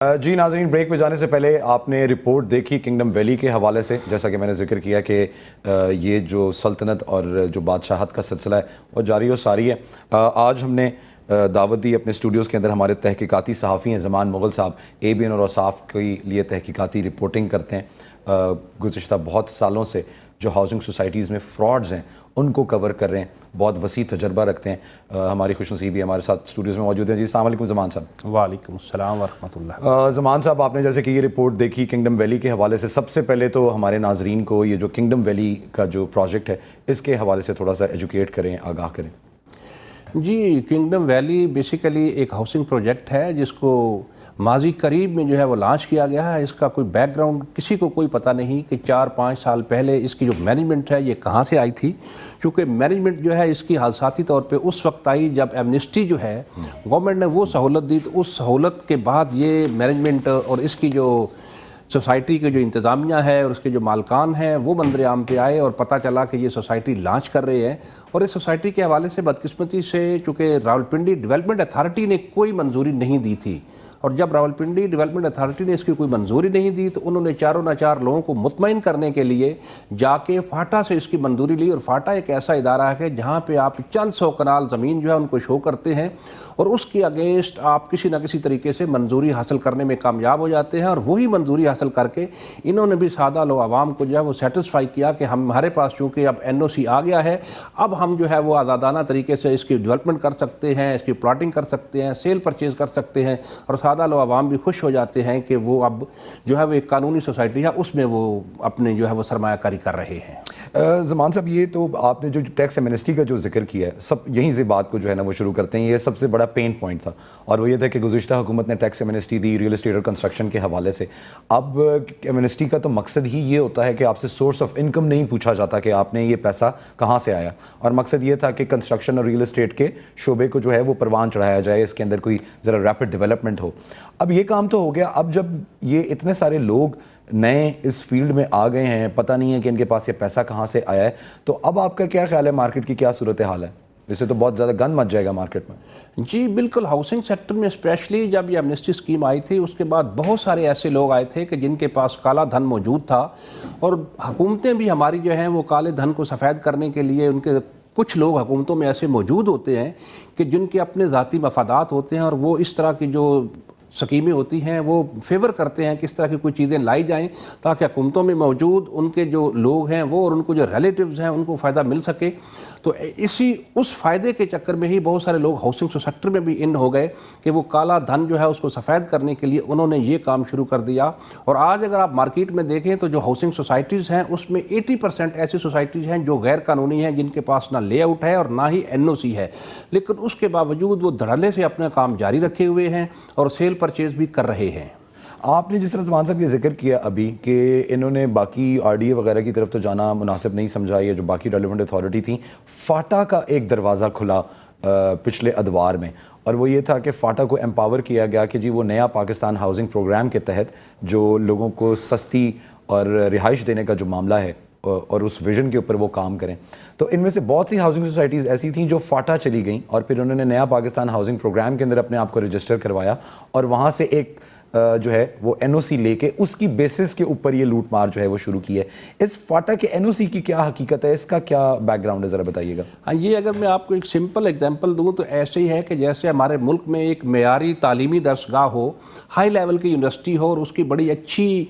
جی ناظرین، بریک پہ جانے سے پہلے آپ نے رپورٹ دیکھی کنگڈم ویلی کے حوالے سے. جیسا کہ میں نے ذکر کیا کہ یہ جو سلطنت اور جو بادشاہت کا سلسلہ ہے وہ جاری و ساری ہے. آج ہم نے دعوت دی اپنے اسٹوڈیوز کے اندر. ہمارے تحقیقاتی صحافی ہیں زمان مغل صاحب، ABN اور اوصاف کے لیے تحقیقاتی رپورٹنگ کرتے ہیں. گزشتہ بہت سالوں سے جو ہاؤسنگ سوسائٹیز میں فراڈز ہیں ان کو کور کر رہے ہیں. بہت وسیع تجربہ رکھتے ہیں. ہماری خوش نصیبی ہمارے ساتھ اسٹوڈیوز میں موجود ہیں. جی السلام علیکم زمان صاحب. وعلیکم السلام ورحمۃ اللہ. زمان صاحب، آپ نے جیسے کہ یہ رپورٹ دیکھی کنگڈم ویلی کے حوالے سے، سب سے پہلے تو ہمارے ناظرین کو یہ جو کنگڈم ویلی کا جو پروجیکٹ ہے اس کے حوالے سے تھوڑا سا ایجوکیٹ کریں، آگاہ کریں. جی، کنگڈم ویلی بیسیکلی ایک ہاؤسنگ پروجیکٹ ہے جس کو ماضی قریب میں جو ہے وہ لانچ کیا گیا ہے. اس کا کوئی بیک گراؤنڈ کسی کو کوئی پتہ نہیں کہ 4-5 سال پہلے اس کی جو مینجمنٹ ہے یہ کہاں سے آئی تھی. چونکہ مینجمنٹ جو ہے اس کی حادثاتی طور پہ اس وقت آئی جب ایمنسٹی جو ہے گورنمنٹ نے وہ سہولت دی، تو اس سہولت کے بعد یہ مینجمنٹ اور اس کی جو سوسائٹی کے جو انتظامیہ ہے اور اس کے جو مالکان ہیں وہ منظر عام پہ آئے اور پتہ چلا کہ یہ سوسائٹی لانچ کر رہے ہیں. اور اس سوسائٹی کے حوالے سے بدقسمتی سے چونکہ راولپنڈی ڈیولپمنٹ اتھارٹی نے کوئی منظوری نہیں دی تھی، اور جب راولپنڈی ڈیولپمنٹ اتھارٹی نے اس کی کوئی منظوری نہیں دی تو انہوں نے چاروں ناچار لوگوں کو مطمئن کرنے کے لیے جا کے فاٹا سے اس کی منظوری لی. اور فاٹا ایک ایسا ادارہ ہے جہاں پہ آپ چند سو کنال زمین جو ہے ان کو شو کرتے ہیں اور اس کے اگینسٹ آپ کسی نہ کسی طریقے سے منظوری حاصل کرنے میں کامیاب ہو جاتے ہیں. اور وہی منظوری حاصل کر کے انہوں نے بھی سادہ لو عوام کو جو ہے وہ سیٹسفائی کیا کہ ہمارے پاس چونکہ اب NOC آ گیا ہے، اب ہم جو ہے وہ آزادانہ طریقے سے اس کی ڈیولپمنٹ کر سکتے ہیں، اس کی پلاٹنگ کر سکتے ہیں، سیل پرچیز کر سکتے ہیں. اور سادہ لو عوام بھی خوش ہو جاتے ہیں کہ وہ اب جو ہے وہ ایک قانونی سوسائٹی ہے اس میں وہ اپنے جو ہے وہ سرمایہ کاری کر رہے ہیں. زمان صاحب، یہ تو آپ نے جو ٹیکس ایمنسٹی کا جو ذکر کیا ہے، سب یہیں سے بات کو جو ہے نا وہ شروع کرتے ہیں. یہ سب سے بڑا پین پوائنٹ تھا، اور وہ یہ تھا کہ گزشتہ حکومت نے ٹیکس ایمنسٹی دی ریئل اسٹیٹ اور کنسٹرکشن کے حوالے سے. اب ایمنسٹی کا تو مقصد ہی یہ ہوتا ہے کہ آپ سے سورس آف انکم نہیں پوچھا جاتا کہ آپ نے یہ پیسہ کہاں سے آیا، اور مقصد یہ تھا کہ کنسٹرکشن اور ریئل اسٹیٹ کے شعبے کو جو ہے وہ پروان چڑھایا جائے، اس کے اندر کوئی ذرا ریپڈ ڈیولپمنٹ ہو. اب یہ کام تو ہو گیا. اب جب یہ اتنے سارے لوگ نئے اس فیلڈ میں آ گئے ہیں، پتہ نہیں ہے کہ ان کے پاس یہ پیسہ کہاں سے آیا ہے، تو اب آپ کا کیا خیال ہے مارکیٹ کی کیا صورتحال ہے؟ اسے تو بہت زیادہ گند مچ جائے گا مارکیٹ میں. جی بالکل، ہاؤسنگ سیکٹر میں اسپیشلی جب یہ ایمنسٹی اسکیم آئی تھی اس کے بعد بہت سارے ایسے لوگ آئے تھے کہ جن کے پاس کالا دھن موجود تھا، اور حکومتیں بھی ہماری جو ہیں وہ کالے دھن کو سفید کرنے کے لیے ان کے کچھ لوگ حکومتوں میں ایسے موجود ہوتے ہیں کہ جن کے اپنے ذاتی مفادات ہوتے ہیں، اور وہ اس طرح کی جو سکیمیں ہوتی ہیں وہ فیور کرتے ہیں کہ اس طرح کی کوئی چیزیں لائی جائیں تاکہ حکومتوں میں موجود ان کے جو لوگ ہیں وہ اور ان کو جو ریلیٹیوز ہیں ان کو فائدہ مل سکے. تو اس فائدے کے چکر میں ہی بہت سارے لوگ ہاؤسنگ سیکٹر میں بھی ان ہو گئے کہ وہ کالا دھن جو ہے اس کو سفید کرنے کے لیے انہوں نے یہ کام شروع کر دیا. اور آج اگر آپ مارکیٹ میں دیکھیں تو جو ہاؤسنگ سوسائٹیز ہیں اس میں 80% ایسی سوسائٹیز ہیں جو غیر قانونی ہیں، جن کے پاس نہ لے آؤٹ ہے اور نہ ہی NOC ہے، لیکن اس کے باوجود وہ دھڑلے سے اپنا کام جاری رکھے ہوئے ہیں اور سیل پرچیز بھی کر رہے ہیں. آپ نے جس طرح زمان صاحب یہ ذکر کیا ابھی کہ انہوں نے باقی RDA وغیرہ کی طرف تو جانا مناسب نہیں سمجھا، یہ جو باقی ریلیونٹ اتھارٹی تھیں، فاٹا کا ایک دروازہ کھلا پچھلے ادوار میں، اور وہ یہ تھا کہ فاٹا کو امپاور کیا گیا کہ جی وہ نیا پاکستان ہاؤسنگ پروگرام کے تحت جو لوگوں کو سستی اور رہائش دینے کا جو معاملہ ہے اور اس ویژن کے اوپر وہ کام کریں. تو ان میں سے بہت سی ہاؤسنگ سوسائٹیز ایسی تھیں جو فاٹا چلی گئیں، اور پھر انہوں نے نیا پاکستان ہاؤسنگ پروگرام کے اندر اپنے آپ کو رجسٹر کروایا، اور وہاں سے ایک جو ہے وہ NOC لے کے اس کی بیسس کے اوپر یہ لوٹ مار جو ہے وہ شروع کی ہے. اس فاٹا کے NOC کی کیا حقیقت ہے، اس کا کیا بیک گراؤنڈ ہے، ذرا بتائیے گا. ہاں، یہ اگر میں آپ کو ایک سمپل ایگزامپل دوں تو ایسے ہی ہے کہ جیسے ہمارے ملک میں ایک معیاری تعلیمی درسگاہ ہو، ہائی لیول کی یونیورسٹی ہو اور اس کی بڑی اچھی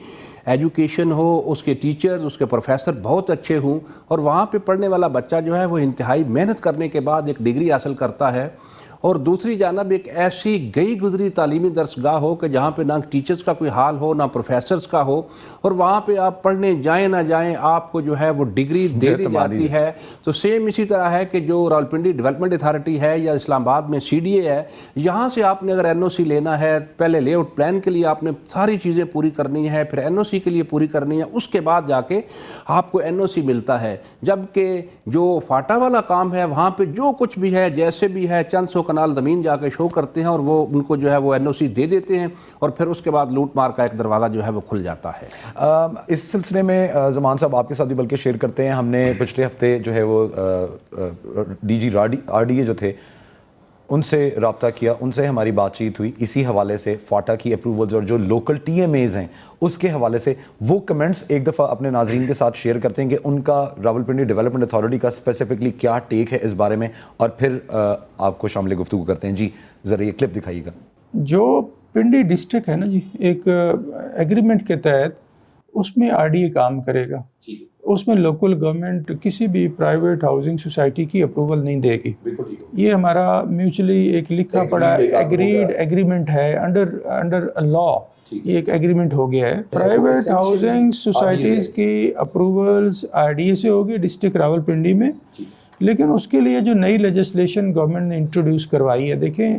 ایجوکیشن ہو، اس کے ٹیچرز، اس کے پروفیسر بہت اچھے ہوں، اور وہاں پہ پڑھنے والا بچہ جو ہے وہ انتہائی محنت کرنے کے بعد ایک ڈگری حاصل کرتا ہے، اور دوسری جانب ایک ایسی گئی گزری تعلیمی درسگاہ ہو کہ جہاں پہ نہ ٹیچرز کا کوئی حال ہو نہ پروفیسرز کا ہو، اور وہاں پہ آپ پڑھنے جائیں نہ جائیں آپ کو جو ہے وہ ڈگری دے دی جاتی ہے. تو سیم اسی طرح ہے کہ جو راولپنڈی ڈیولپمنٹ اتھارٹی ہے یا اسلام آباد میں CDA ہے، یہاں سے آپ نے اگر NOC لینا ہے، پہلے لے آؤٹ پلان کے لیے آپ نے ساری چیزیں پوری کرنی ہے، پھر NOC کے لیے پوری کرنی ہے، اس کے بعد جا کے آپ کو NOC ملتا ہے. جبکہ جو فاٹا والا کام ہے وہاں پہ جو کچھ بھی ہے جیسے بھی ہے چند سو کنال زمین جا کے شو کرتے ہیں اور وہ ان کو جو ہے وہ NOC دے دیتے ہیں، اور پھر اس کے بعد لوٹ مار کا ایک دروازہ جو ہے وہ کھل جاتا ہے. اس سلسلے میں زمان صاحب آپ کے ساتھ بھی بلکہ شیئر کرتے ہیں، ہم نے پچھلے ہفتے جو ہے وہ DG RDA جو تھے ان سے رابطہ کیا, ان سے ہماری بات چیت ہوئی اسی حوالے سے فاٹا کی اپروولز اور جو لوکل ٹی ایم ایز ہیں اس کے حوالے سے. وہ کمنٹس ایک دفعہ اپنے ناظرین کے ساتھ شیئر کرتے ہیں کہ ان کا راولپنڈی ڈیولپمنٹ اتھارٹی کا اسپیسیفکلی کیا ٹیک ہے اس بارے میں, اور پھر آپ کو شامل گفتگو کرتے ہیں. جی ذرا یہ کلپ دکھائیے گا. جو پنڈی ڈسٹرکٹ ہے نا جی, ایک ایگریمنٹ کے تحت اس میں آر ڈی اے کام کرے گا. اس میں لوکل گورنمنٹ کسی بھی پرائیویٹ ہاؤسنگ سوسائٹی کی اپروول نہیں دے گی. یہ ہمارا میوچلی ایک لکھا پڑا ایگریڈ ایگریمنٹ ہے انڈر لا. یہ ایک ایگریمنٹ ہو گیا ہے. پرائیویٹ ہاؤسنگ سوسائٹیز کی اپروولز آر ڈی اے سے ہوگی ڈسٹرکٹ راولپنڈی میں, لیکن اس کے لیے جو نئی لیجسلیشن گورنمنٹ نے انٹروڈیوس کروائی ہے, دیکھیں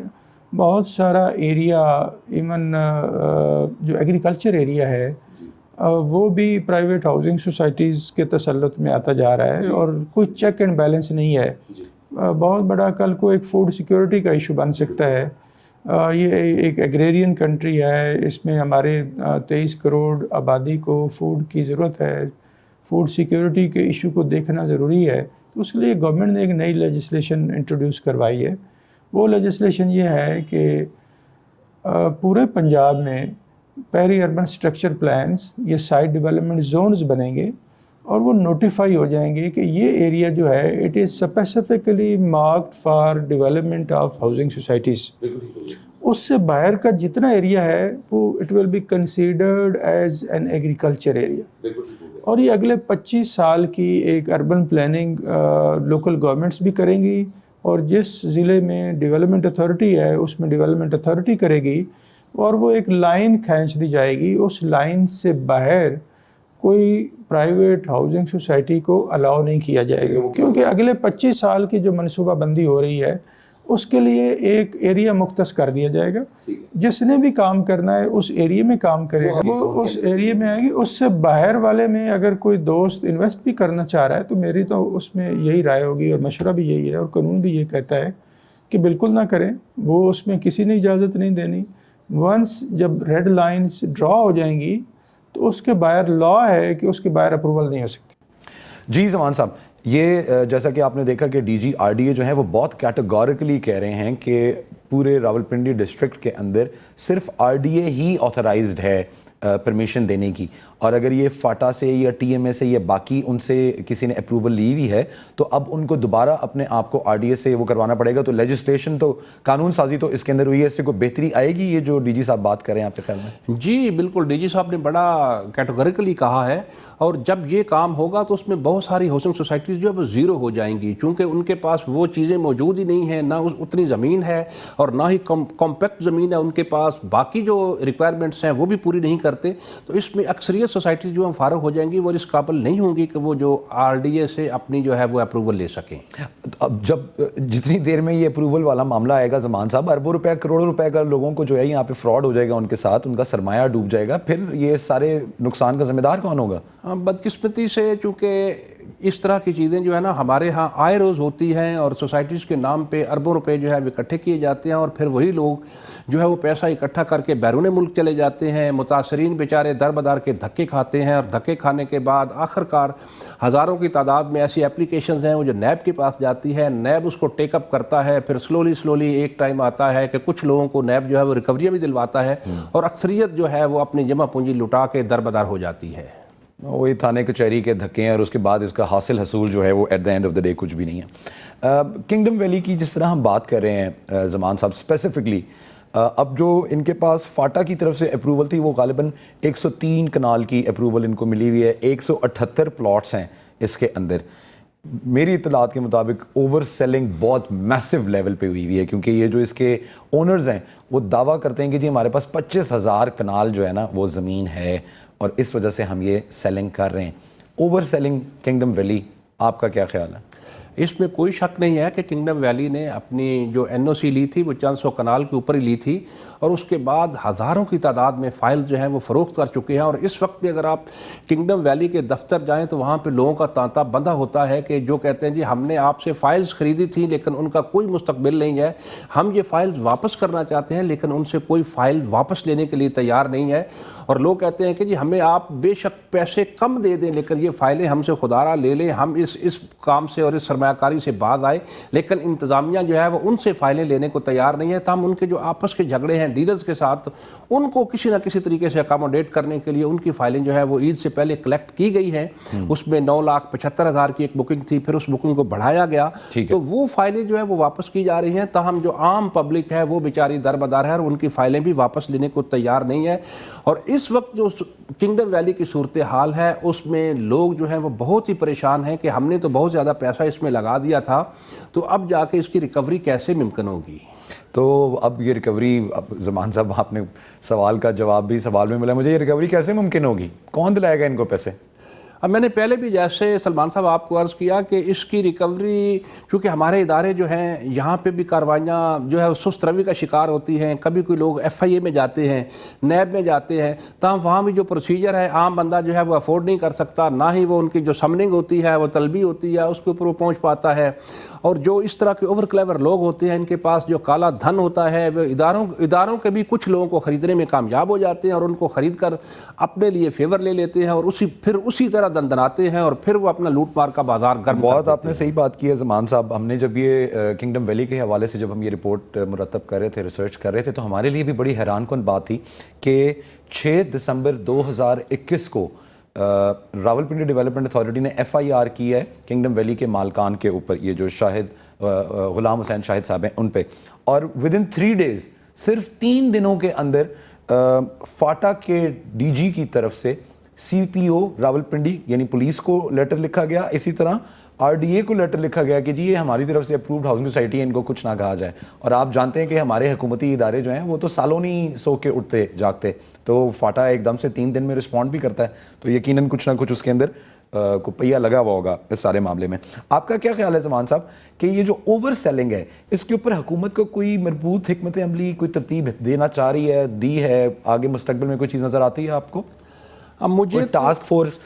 بہت سارا ایریا ایون جو ایگریکلچر ایریا ہے وہ بھی پرائیویٹ ہاؤسنگ سوسائٹیز کے تسلط میں آتا جا رہا ہے, اور کوئی چیک اینڈ بیلنس نہیں ہے. بہت بڑا کل کو ایک فوڈ سیکیورٹی کا ایشو بن سکتا ہے. یہ ایک ایگریرین کنٹری ہے, اس میں ہمارے 23 کروڑ آبادی کو فوڈ کی ضرورت ہے. فوڈ سیکیورٹی کے ایشو کو دیکھنا ضروری ہے. تو اس لیے گورنمنٹ نے ایک نئی لیجسلیشن انٹروڈیوس کروائی ہے. وہ لیجسلیشن یہ ہے کہ پورے پنجاب میں پیری اربن سٹرکچر پلانز, یہ سائٹ ڈیولپمنٹ زونز بنیں گے, اور وہ نوٹیفائی ہو جائیں گے کہ یہ ایریا جو ہے it is specifically marked for development of housing societies. اس سے باہر کا جتنا ایریا ہے وہ it will be considered as an agriculture area. اور یہ اگلے 25 سال کی ایک اربن پلاننگ لوکل گورنمنٹس بھی کریں گی, اور جس ضلع میں ڈیولپمنٹ اتھارٹی ہے اس میں ڈیولپمنٹ اتھارٹی کرے گی, اور وہ ایک لائن کھینچ دی جائے گی. اس لائن سے باہر کوئی پرائیویٹ ہاؤسنگ سوسائٹی کو الاؤ نہیں کیا جائے گا, کیونکہ اگلے 25 سال کی جو منصوبہ بندی ہو رہی ہے اس کے لیے ایک ایریا مختص کر دیا جائے گا. جس نے بھی کام کرنا ہے اس ایریے میں کام کرے گا, وہ اس ایریے میں آئے گی. اس سے باہر والے میں اگر کوئی دوست انویسٹ بھی کرنا چاہ رہا ہے تو میری تو اس میں یہی رائے ہوگی, اور مشورہ بھی یہی ہے, اور قانون بھی یہ کہتا ہے کہ بالکل نہ کریں. وہ اس میں کسی نے اجازت نہیں دینی. ونس جب ریڈ لائنز ڈرا ہو جائیں گی تو اس کے باہر لا ہے کہ اس کے باہر اپروول نہیں ہو سکتی. جی زمان صاحب, یہ جیسا کہ آپ نے دیکھا کہ D G R D A جو ہیں وہ بہت کیٹیگوریکلی کہہ رہے ہیں کہ پورے راولپنڈی ڈسٹرکٹ کے اندر صرف are D a he authorised ہے پرمیشن دینے کی, اور اگر یہ فاٹا سے یا ٹی ایم اے سے یا باقی ان سے کسی نے اپروول لی ہوئی ہے تو اب ان کو دوبارہ اپنے آپ کو آر ڈی اے سے وہ کروانا پڑے گا. تو لیجسلیشن تو قانون سازی تو اس کے اندر ہوئی ہے, اس سے کوئی بہتری آئے گی یہ جو ڈی جی صاحب بات کر رہے ہیں آپ کے خیال میں؟ جی بالکل, ڈی جی صاحب نے بڑا کیٹیگوریکلی کہا ہے, اور جب یہ کام ہوگا تو اس میں بہت ساری ہاؤسنگ سوسائٹیز جو ہے وہ زیرو ہو جائیں گی, چونکہ ان کے پاس وہ چیزیں موجود ہی نہیں ہیں, نہ اتنی زمین ہے اور نہ ہی کمپیکٹ زمین ہے ان کے پاس. باقی جو ریکوائرمنٹس ہیں وہ بھی پوری نہیں کرتے, تو اس میں اکثریت سوسائٹیز جو ہیں فارغ ہو جائیں گی, وہ اس قابل نہیں ہوں گی کہ وہ جو آر ڈی اے سے اپنی جو ہے وہ اپروول لے سکیں. اب جب جتنی دیر میں یہ اپروول والا معاملہ آئے گا زمان صاحب, اربوں روپے کروڑوں روپے کا لوگوں کو جو ہے یہاں پہ فراڈ ہو جائے گا ان کے ساتھ, ان کا سرمایہ ڈوب جائے گا, پھر یہ سارے نقصان کا ذمہ دار کون ہوگا؟ بدقسمتی سے چونکہ اس طرح کی چیزیں جو ہے نا ہمارے ہاں آئے روز ہوتی ہیں, اور سوسائٹیز کے نام پہ اربوں روپے جو ہے وہ اکٹھے کیے جاتے ہیں, اور پھر وہی لوگ جو ہے وہ پیسہ اکٹھا کر کے بیرون ملک چلے جاتے ہیں. متاثرین بیچارے در بدار کے دھکے کھاتے ہیں, اور دھکے کھانے کے بعد آخر کار ہزاروں کی تعداد میں ایسی اپلیکیشنز ہیں وہ جو نیب کے پاس جاتی ہے, نیب اس کو ٹیک اپ کرتا ہے. پھر سلولی ایک ٹائم آتا ہے کہ کچھ لوگوں کو نیب جو ہے وہ ریکوریاں بھی دلواتا ہے, اور اکثریت جو ہے وہ اپنی جمع پونجی لٹا کے در بدار ہو جاتی ہے. وہی تھانے کچہری کے دھکے ہیں, اور اس کے بعد اس کا حاصل حصول جو ہے وہ at the end of the day کچھ بھی نہیں ہے. کنگڈم ویلی کی جس طرح ہم بات کر رہے ہیں زمان صاحب اسپیسیفکلی, اب جو ان کے پاس فاٹا کی طرف سے اپروول تھی وہ غالباً 103 کنال کی اپروول ان کو ملی ہوئی ہے, 178 پلاٹس ہیں اس کے اندر. میری اطلاعات کے مطابق اوور سیلنگ بہت میسو لیول پہ ہوئی ہے, کیونکہ یہ جو اس کے اونرز ہیں وہ دعویٰ کرتے ہیں کہ جی ہمارے پاس 25,000 کنال جو ہے نا وہ زمین ہے, اور اس وجہ سے ہم یہ سیلنگ کر رہے ہیں. اوور سیلنگ کنگڈم ویلی, آپ کا کیا خیال ہے؟ اس میں کوئی شک نہیں ہے کہ کنگڈم ویلی نے اپنی جو این او سی لی تھی وہ چند سو کنال کے اوپر ہی لی تھی, اور اس کے بعد ہزاروں کی تعداد میں فائل جو ہیں وہ فروخت کر چکے ہیں. اور اس وقت بھی اگر آپ کنگڈم ویلی کے دفتر جائیں تو وہاں پہ لوگوں کا تانتا بندھا ہوتا ہے کہ جو کہتے ہیں جی ہم نے آپ سے فائلز خریدی تھی لیکن ان کا کوئی مستقبل نہیں ہے, ہم یہ فائلز واپس کرنا چاہتے ہیں لیکن ان سے کوئی فائل واپس لینے کے لیے تیار نہیں ہے. اور لوگ کہتے ہیں کہ جی ہمیں آپ بے شک پیسے کم دے دیں لیکن یہ فائلیں ہم سے خدارہ لے لیں, ہم اس کام سے اور اس سرمایہ سرمایہ کاری سے باز آئے، لیکن انتظامیہ جو ہے وہ ان سے فائلیں لینے کو تیار نہیں ہے، تاہم ان کے جو آپس کے جھگڑے ہیں ڈیلرز کے ساتھ، ان کو کسی نہ کسی طریقے سے اکاموڈیٹ کرنے کے لیے ان کی فائلیں جو ہے وہ عید سے پہلے کلیکٹ کی گئی ہیں۔ اس میں 9,75,000 کی ایک بکنگ تھی، پھر اس بکنگ کو بڑھایا گیا، تو وہ فائلیں جو ہے وہ واپس کی جا رہی ہیں، تاہم جو عام پبلک ہے وہ بیچاری دربدار ہے اور ان کی فائلیں بھی واپس لینے کو تیار نہیں ہے۔ اور اس وقت جو کنگڈم ویلی کی صورتحال ہے اس میں لوگ جو ہیں وہ بہت ہی پریشان ہیں کہ ہم نے تو بہت زیادہ پیسہ اس میں لگا دیا تھا، تو اب جا کے اس کی ریکوری کیسے ممکن ہوگی؟ تو اب یہ ریکوری، اب زمان صاحب آپ نے سوال کا جواب بھی سوال میں ملا مجھے، یہ ریکوری کیسے ممکن ہوگی؟ کون دلائے گا ان کو پیسے؟ اب میں نے پہلے بھی جیسے سلمان صاحب آپ کو عرض کیا کہ اس کی ریکوری، چونکہ ہمارے ادارے جو ہیں یہاں پہ بھی کاروائیاں جو ہے سست روی کا شکار ہوتی ہیں، کبھی کوئی لوگ ایف آئی اے میں جاتے ہیں، نیب میں جاتے ہیں، تاہم وہاں بھی جو پروسیجر ہے عام بندہ جو ہے وہ افورڈ نہیں کر سکتا، نہ ہی وہ ان کی جو سمننگ ہوتی ہے وہ طلبی ہوتی ہے اس کے اوپر وہ پہنچ پاتا ہے، اور جو اس طرح کے اوور کلیور لوگ ہوتے ہیں ان کے پاس جو کالا دھن ہوتا ہے وہ اداروں کے بھی کچھ لوگوں کو خریدنے میں کامیاب ہو جاتے ہیں اور ان کو خرید کر اپنے لیے فیور لے لیتے ہیں اور پھر اسی طرح دندناتے ہیں اور پھر وہ اپنا لوٹ مار کا بازار گرم کر دیتے ہیں۔ بہت آپ نے صحیح بات کی ہے زمان صاحب۔ ہم نے جب یہ کنگڈم ویلی کے حوالے سے جب ہم یہ رپورٹ مرتب کر رہے تھے، ریسرچ کر رہے تھے، تو ہمارے لیے بھی بڑی حیران کن بات تھی کہ 6 دسمبر 2021 کو راولپنڈی ڈیولپمنٹ اتھارٹی نے ایف آئی آر کی ہے کنگڈم ویلی کے مالکان کے اوپر، یہ جو شاہد غلام حسین شاہد صاحب ہیں ان پہ، اور ودن 3 days، صرف 3 دنوں کے اندر فاٹا کے ڈی جی کی طرف سے سی پی او راولپنڈی یعنی پولیس کو لیٹر لکھا گیا، اسی طرح آر ڈی اے کو لیٹر لکھا گیا کہ جی یہ ہماری طرف سے اپرووڈ ہاؤسنگ سوسائٹی ہے، ان کو کچھ نہ کہا جائے۔ اور آپ جانتے ہیں کہ ہمارے حکومتی ادارے جو ہیں وہ تو سالوں نہیں سو کے اٹھتے جاگتے، تو فاٹا ایک دم سے 3 دن میں رسپونڈ بھی کرتا ہے، تو یقیناً کچھ نہ کچھ اس کے اندر کو پہیہ لگا ہوا ہوگا اس سارے معاملے میں۔ آپ کا کیا خیال ہے زمان صاحب کہ یہ جو اوور سیلنگ ہے اس کے اوپر حکومت کو کوئی مربوط حکمت عملی، کوئی ترتیب دینا چاہ رہی ہے، دی ہے، آگے مستقبل میں کوئی چیز نظر آتی ہے آپ کو؟ اب مجھے ٹاسک فورس،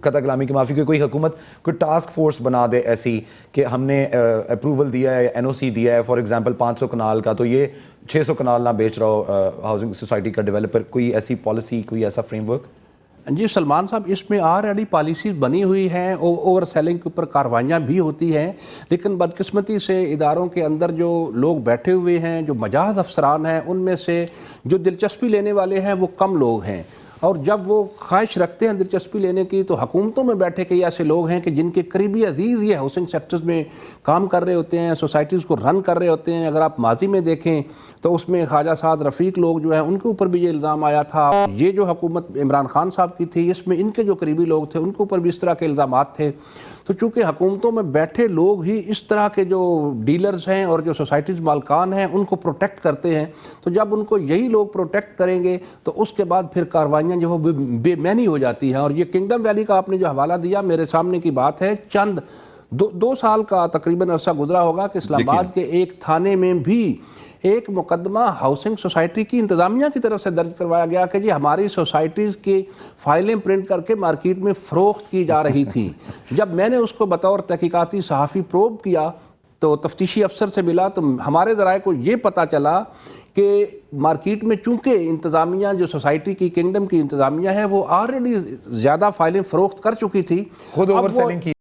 قطع کلامی کی معافی، کوئی حکومت کوئی ٹاسک فورس بنا دے ایسی کہ ہم نے اپروول دیا ہے، این او سی دیا ہے فار ایگزامپل 500 کنال کا، تو یہ 600 کنال نہ بیچ رہا ہو ہاؤسنگ سوسائٹی کا ڈیولپر، کوئی ایسی پالیسی، کوئی ایسا فریم ورک؟ جی سلمان صاحب، اس میں آلریڈی پالیسیز بنی ہوئی ہیں، اوور سیلنگ کے اوپر کاروائیاں بھی ہوتی ہیں، لیکن بدقسمتی سے اداروں کے اندر جو لوگ بیٹھے ہوئے ہیں، جو مجاز افسران ہیں، ان میں سے جو دلچسپی لینے والے ہیں وہ کم لوگ ہیں، اور جب وہ خواہش رکھتے ہیں دلچسپی لینے کی تو حکومتوں میں بیٹھے کئی ایسے لوگ ہیں کہ جن کے قریبی عزیز یہ ہاؤسنگ سیکٹرز میں کام کر رہے ہوتے ہیں، سوسائٹیز کو رن کر رہے ہوتے ہیں۔ اگر آپ ماضی میں دیکھیں تو اس میں خواجہ سعد رفیق لوگ جو ہیں ان کے اوپر بھی یہ الزام آیا تھا، یہ جو حکومت عمران خان صاحب کی تھی اس میں ان کے جو قریبی لوگ تھے ان کے اوپر بھی اس طرح کے الزامات تھے۔ تو چونکہ حکومتوں میں بیٹھے لوگ ہی اس طرح کے جو ڈیلرز ہیں اور جو سوسائٹیز مالکان ہیں ان کو پروٹیکٹ کرتے ہیں، تو جب ان کو یہی لوگ پروٹیکٹ کریں گے تو اس کے بعد پھر کاروائیاں جو وہ بے معنی ہو جاتی ہیں۔ اور یہ کنگڈم ویلی کا آپ نے جو حوالہ دیا، میرے سامنے کی بات ہے، چند 2 سال کا تقریباً عرصہ گزرا ہوگا کہ اسلام آباد کے ایک تھانے میں بھی ایک مقدمہ ہاؤسنگ سوسائٹی کی انتظامیہ کی طرف سے درج کروایا گیا کہ جی ہماری سوسائٹیز کی فائلیں پرنٹ کر کے مارکیٹ میں فروخت کی جا رہی تھی۔ جب میں نے اس کو بطور تحقیقاتی صحافی پروب کیا تو تفتیشی افسر سے ملا تو ہمارے ذرائع کو یہ پتہ چلا کہ مارکیٹ میں چونکہ انتظامیہ جو سوسائٹی کی کنگڈم کی انتظامیہ ہے وہ آلریڈی زیادہ فائلیں فروخت کر چکی تھی، خود اوور سیلنگ کی